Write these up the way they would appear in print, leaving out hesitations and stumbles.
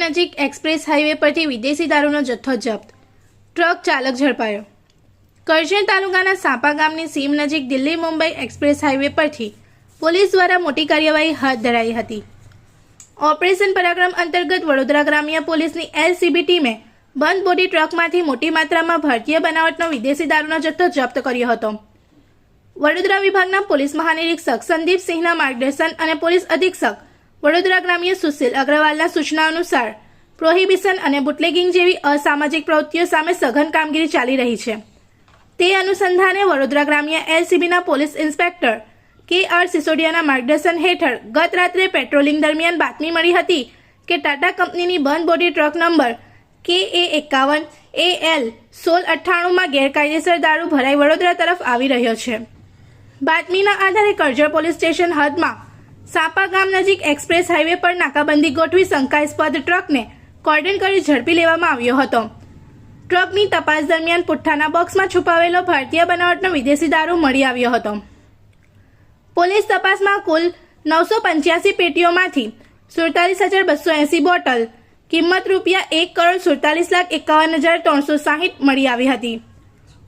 નજીક express highway પરથી વિદેશી દારૂનો જથ્થો જપ્ત, ટ્રક ચાલક ઝડપાયો। કરજણ તાલુકાના સાપા ગામની સીમ નજીક દિલ્હી મુંબઈ એક્સપ્રેસ હાઈવે પરથી પોલીસ દ્વારા મોટી કાર્યવાહી હાથ ધરાઈ હતી। ઓપરેશન પરાક્રમ અંતર્ગત વડોદરા ગ્રામ્ય પોલીસની એલસીબી ટીમે બંધ બોડી ટ્રકમાંથી મોટી માત્રામાં ભારતીય બનાવટનો વિદેશી દારૂનો જથ્થો જપ્ત કર્યો હતો। વડોદરા વિભાગના પોલીસ મહાનિરીક્ષક સંદીપ સિંહના માર્ગદર્શન અને પોલીસ અધિક્ષક વડોદરા ગ્રામ્ય સુશીલ અગ્રવાલના સૂચના અનુસાર પ્રોહિબિશન અને બુટલેગિંગ જેવી અસામાજિક પ્રવૃત્તિઓ સામે સઘન કામગીરી ચાલી રહી છે। તે અનુસંધાને વડોદરા ગ્રામ્ય એલસીબીના પોલીસ ઇન્સ્પેક્ટર કે.આર. સિસોડિયાના માર્ગદર્શન હેઠળ ગત રાત્રે પેટ્રોલિંગ દરમિયાન બાતમી મળી હતી કે ટાટા કંપનીની બંધ body truck number KA51 AL 1698માં ગેરકાયદેસર દારૂ ભરાઈ વડોદરા તરફ આવી રહ્યો છે। બાતમીના આધારે કરજણ પોલીસ સ્ટેશન હદમાં સાપા ગામ નજીક એક્સપ્રેસ હાઈવે પર નાકાબંધી ગોઠવી શંકાસ્પદ ટ્રકને કોર્ડન કરી ઝડપી લેવામાં આવ્યો હતો। ટ્રકની તપાસ દરમિયાન પુઠ્ઠાના બોક્સમાં છુપાવેલો ભારતીય બનાવટનો વિદેશી દારૂ મળી આવ્યો હતો। પોલીસ તપાસમાં કુલ 985 પેટીઓમાંથી 47,280 બોટલ કિંમત ₹1,47,51,360 મળી આવી હતી।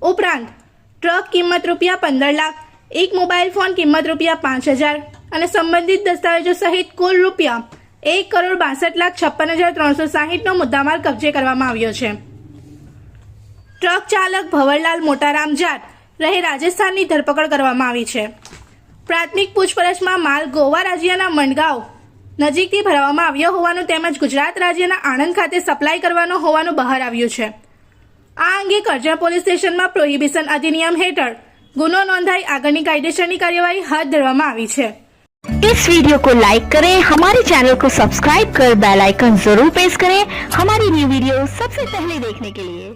ઉપરાંત ટ્રક કિંમત ₹15 લાખ, એક મોબાઈલ ફોન કિંમત ₹5,000 અને સંબંધિત દસ્તાવેજો સહિત કુલ ₹1,62,56,360નો મુદ્દામાલ કબજે કરવામાં આવ્યો છે। ટ્રક ચાલક ભવરલાલ મોટારામ જાટ રહે રાજસ્થાનની ધરપકડ કરવામાં આવી છે। પ્રાથમિક પૂછપરછમાં માલ ગોવા રાજ્યના મંડગાંવ નજીકથી ભરવામાં આવ્યો હોવાનું તેમજ ગુજરાત રાજ્યના આણંદ ખાતે સપ્લાય કરવાનો હોવાનું બહાર આવ્યું છે। આ અંગે કરજણ પોલીસ સ્ટેશનમાં પ્રોહિબિશન અધિનિયમ હેઠળ गुनो नोंधाई आगनी कायदेसरनी कार्यवाही हाथ धरवामां आवी छे। इस वीडियो को लाइक करें, हमारे चैनल को सब्सक्राइब कर बेल आइकन जरूर प्रेस करें हमारी न्यू वीडियो सबसे पहले देखने के लिए।